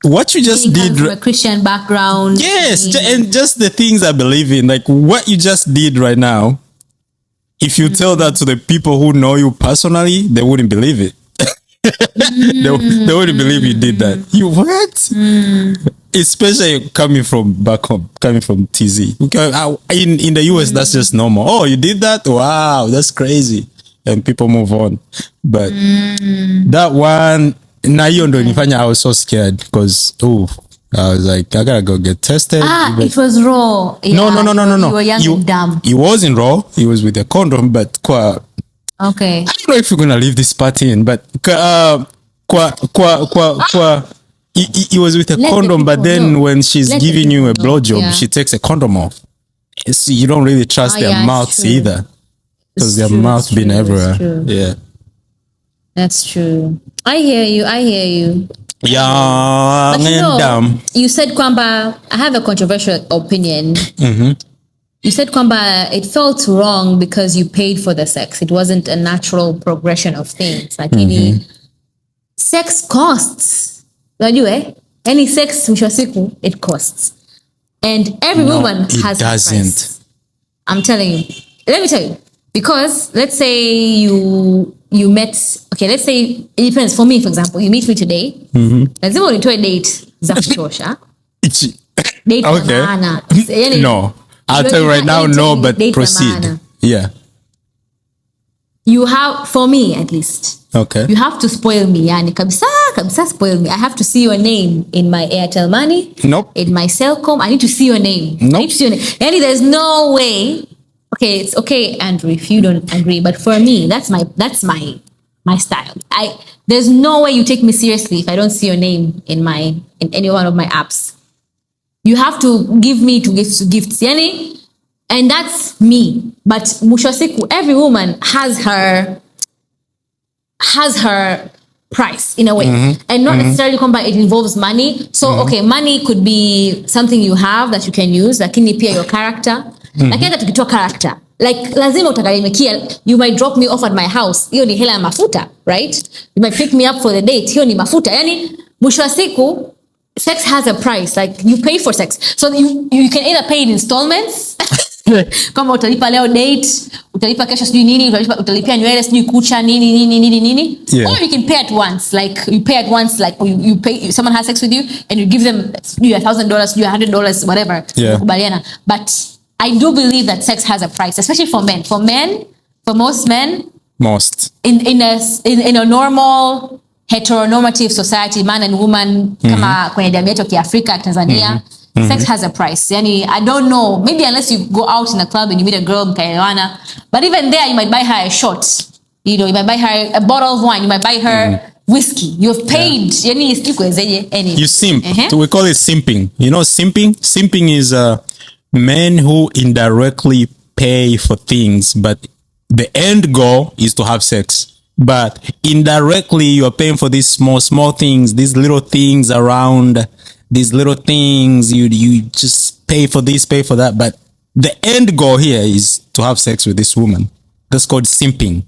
what you just did from a Christian background. Yes, and just the things I believe in, like what you just did right now. If you tell that to the people who know you personally, they wouldn't believe it. they wouldn't believe you did that. You what? Especially coming from back home, coming from TZ. In the US, that's just normal. Oh, you did that? Wow, that's crazy. And people move on. But that one, I was so scared because I was like, I gotta go get tested. It was raw. Yeah, no. You were young and dumb. It wasn't raw. It was with a condom, but okay. I don't know if we're gonna leave this party in, but it was with a condom, but then when she's giving you a blowjob, she takes a condom off. So you don't really trust their mouths either, because their mouth been everywhere. Yeah, that's true. I hear you. Yeah, but you said kwamba, I have a controversial opinion. You said kwamba it felt wrong because you paid for the sex. It wasn't a natural progression of things. Like sex costs. Any sex it costs. And every woman has a price. I'm telling you. Let me tell you. Because let's say you met, okay, let's say it depends. For me, for example, you meet me today. Lazima unitoe date za kutosha. Date okay. No, I'll tell you right now, no, but proceed. Yeah. You have, for me at least, okay, you have to spoil me. Yani kabisa spoil me. I have to see your name in my Airtel money. Nope. In my Cellcom, I need to see your name. Nope. I need to see your name. Yani there's no way. Okay, it's okay, Andrew, if you don't agree, but for me, that's my style. There's no way you take me seriously if I don't see your name in any one of my apps. You have to give me to gifts, yani. And that's me. But mwisho siku, every woman has her price in a way. And not necessarily it involves money. So okay, money could be something you have that you can use, lakini pia your character. Lakini hata tukitoa character, like lazima utakalimikia. You might drop me off at my house, hiyo ni hela ya mafuta, right? You might pick me up for the date, hiyo ni mafuta. Yani mwisho wa siku, sex has a price. Like you pay for sex. So you can either pay in installments. Kama utalipa leo date, utalipa kesho sijui nini, utalipia nywele sijui kucha nini. Yeah. Or you can pay at once. Like you pay at once, like you pay, someone has sex with you and you give them $1,000, $100, whatever. Yeah. But I do believe that sex has a price, especially for men. For most men, in a normal heteronormative society, man and woman, kama kwenye jamii yetu ya Kiafrika, Tanzania, sex has a price. Yani, I don't know, maybe unless you go out in a club and you meet a girl, mkaelewana, but even there you might buy her a shot. You know, you might buy her a bottle of wine, you might buy her whiskey. You've paid. Yani, you simp. So we call it simping. You know, simping? Simping is men who indirectly pay for things, but the end goal is to have sex. But indirectly, you are paying for these small things, these little things around, these little things. You just pay for this, pay for that. But the end goal here is to have sex with this woman. That's called simping.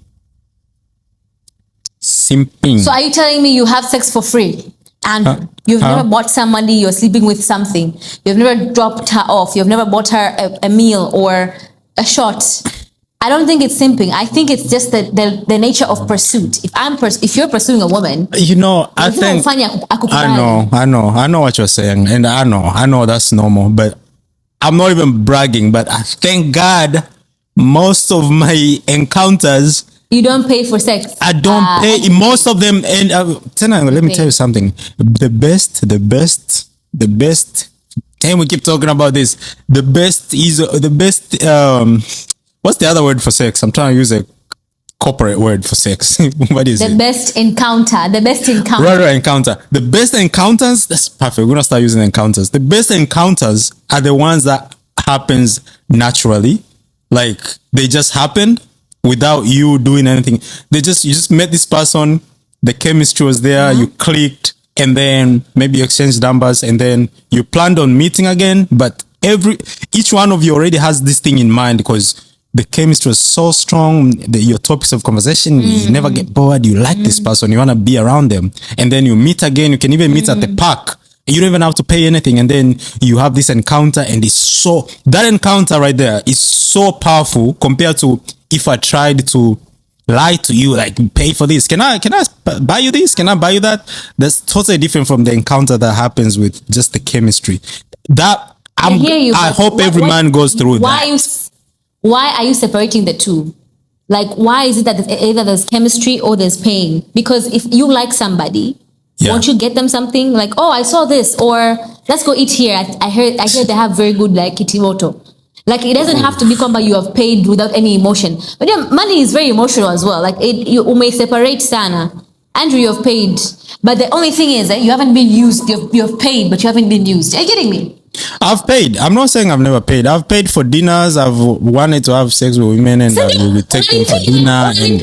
Simping. So are you telling me you have sex for free? And you've never bought somebody, you're sleeping with something. You've never dropped her off. You've never bought her a meal or a shot. I don't think it's simping. I think it's just the nature of pursuit. If you're pursuing a woman, you know, I know what you're saying, and I know that's normal. But I'm not even bragging. But I thank God, most of my encounters, you don't pay for sex. I don't pay most of them. And let me tell you something. The best. And we keep talking about this. The best is the best. What's the other word for sex? I'm trying to use a corporate word for sex. What is it? The best encounter. Right, encounter. The best encounters, that's perfect. We're going to start using encounters. The best encounters are the ones that happens naturally. Like, they just happened without you doing anything. You just met this person, the chemistry was there, you clicked, and then maybe you exchanged numbers, and then you planned on meeting again. But each one of you already has this thing in mind because the chemistry was so strong, your topics of conversation, you never get bored, you like this person, you want to be around them. And then you meet again, you can even meet at the park. You don't even have to pay anything. And then you have this encounter, and that encounter right there is so powerful compared to if I tried to lie to you, like pay for this. Can I buy you this? Can I buy you that? That's totally different from the encounter that happens with just the chemistry. I hope every man goes through that. Why are you separating the two? Like, why is it that either there's chemistry or there's pain? Because if you like somebody, won't you get them something like, oh, I saw this, or let's go eat here. I heard they have very good like kitimoto. Like, it doesn't have to be combat you have paid without any emotion. But yeah, money is very emotional as well. Like, you may separate sana. Andrew, you have paid, but the only thing is that you haven't been used. You have paid, but you haven't been used. Are you getting me? I've paid. I'm not saying I've never paid. I've paid for dinners. I've wanted to have sex with women, and I will be taken for dinner. And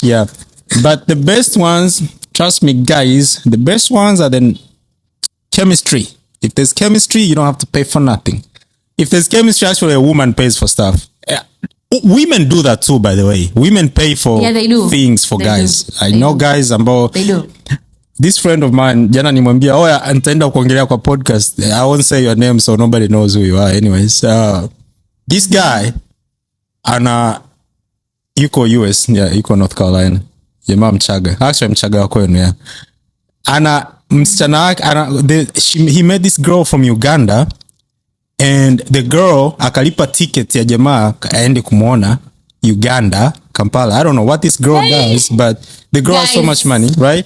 yeah, but the best ones, trust me, guys, the best ones are the chemistry. If there's chemistry, you don't have to pay for nothing. If there's chemistry, actually, a woman pays for stuff. Women do that too, by the way. Women pay for things for guys. I know guys about. They do. This friend of mine, jana nimwambia, nitaenda kuongelea kwa podcast. I won't say your name so nobody knows who you are. Anyways, this guy, yuko US, yeah, yuko North Carolina. Jamaa Mchaga. Actually Mchaga wa kwenu, yeah. Ana msichana wake he met this girl from Uganda, and the girl akalipa ticket ya jamaa aende kumuona Uganda, Kampala. I don't know what this girl does, but the girl has so much money, right?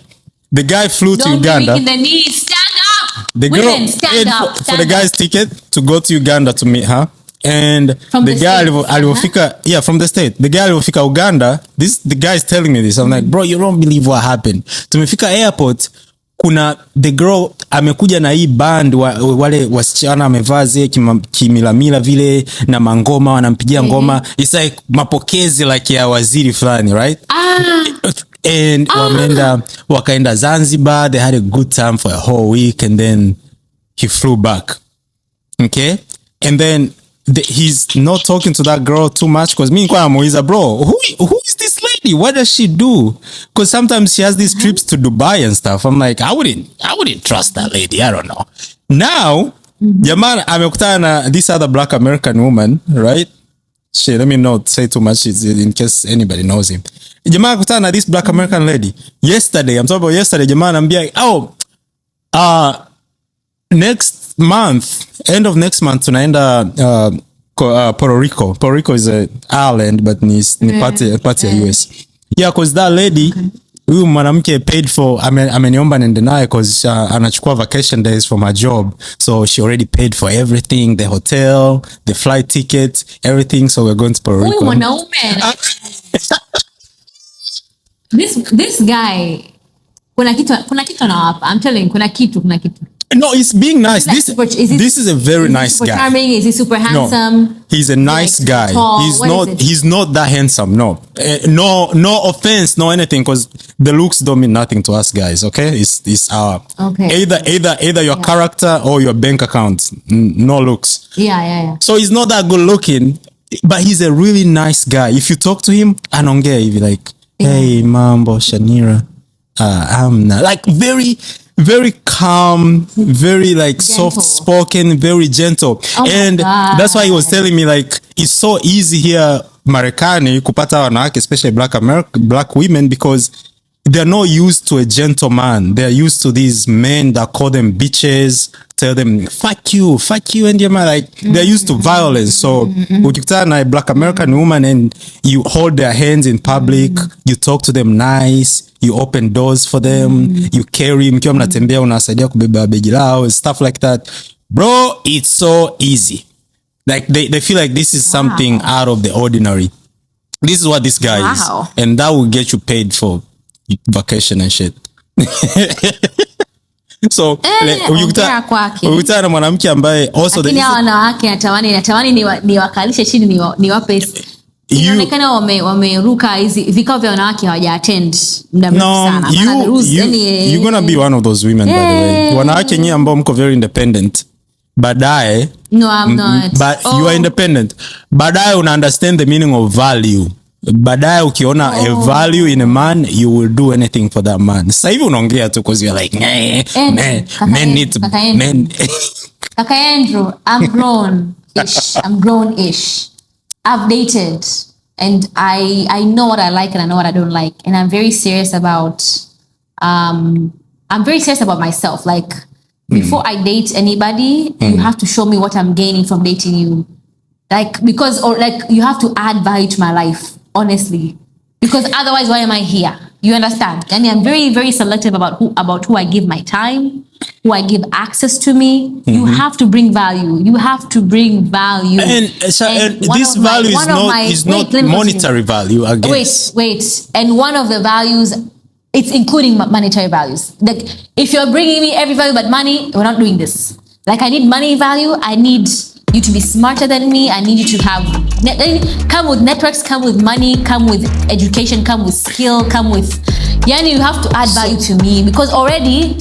The guy flew to Uganda. Don't be making the knees. Stand up. The girl Women, stand up. for the guy's ticket to go to Uganda to meet her. And from the guy alivofika, yeah, from the state. The guy alivofika Uganda, the guy is telling me this. I'm like, bro, you don't believe what happened. Tumefika airport, kuna the girl amekuja na hii band wale wasichana amevaa zile kimilamila vile na mangoma wanampigia ngoma. It's like mapokezi like ya waziri fulani, right? And wakaenda Zanzibar. They had a good time for a whole week, and then he flew back. Okay? And then he's not talking to that girl too much, because me and Moiza, bro, who is this lady? What does she do? Because sometimes she has these trips to Dubai and stuff. I'm like, I wouldn't trust that lady. I don't know. Now, jamaa amekutana na this other black American woman, right? Shit, let me not say too much in case anybody knows him. Jamaa amekutana na this black American lady. Yesterday, I'm talking about yesterday, jamaa anambia, next month, end of next month, tunaenda Puerto Rico. Puerto Rico is an island, but ni party ya US. Yeah, because that lady, huyu mwanamke paid for, ameniomba nende naye because anachukua vacation days from her job. So she already paid for everything, the hotel, the flight ticket, everything. So we're going to Puerto Rico. Huyu mwanaume. This guy, kuna kitu anawapa. I'm telling you, kuna kitu. No, it's being nice. This is a very nice guy. Charming? Is he super handsome? No, he's a nice guy. Tall? He's not that handsome. No, no offense, no anything, because the looks don't mean nothing to us guys. Okay, it's okay. Either your character or your bank account. No looks. Yeah. So he's not that good looking, but he's a really nice guy. If you talk to him, anongea, you be like, hey, mambo, Shanira. I'm not like very calm, very like soft spoken, very gentle. And that's why he was telling me like it's so easy here Marekani kupata wanawake, especially black women, because they're not used to a gentleman. They're used to these men that call them bitches, tell them fuck you, and you're like they're used to violence. So ukikutana na a black American woman and you hold their hands in public, you talk to them nice, you open doors for them, you carry, mkiwa mnatembea unasaidia kubeba begi lao, stuff like that. Bro, it's so easy. Like they feel like this is something out of the ordinary. This is what this guy is, and that will get you paid for vacation and shit. So ukikutana na mwanamke ambaye also the wanawake natamani niwakalishe chini niwape. Inaonekana wameruka hizi vikao vya wanawake hawaja attend muda mrefu sana. You're gonna be one of those women, by the way. Wanawake nyinyi ambao mko very independent. Baadaye, no, I'm not. But you are independent. Baadaye una understand the meaning of value. Baadaye ukiona a value in a man, you will do anything for that man. Sasa hivi unaongea tu because you're like, men need to men. Kaka Andrew, I'm grown-ish. I've dated, and I know what I like and I know what I don't like, and I'm very serious about myself. Like before I date anybody, you have to show me what I'm gaining from dating you. Like you have to add value to my life, honestly, because otherwise why am I here? You understand? And I'm very, very selective about who I give my time, who I give access to me. You have to bring value. And this value is not monetary value, I guess. Wait. And one of the values, it's including monetary values. Like if you're bringing me every value but money, we're not doing this. Like I need money value. I need you to be smarter than me. I need you to come with networks, come with money, come with education, come with skill, come with you have to add value to me, because already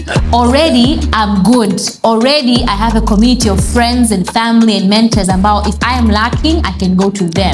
I'm good. Already I have a community of friends and family and mentors about if I am lacking, I can go to them.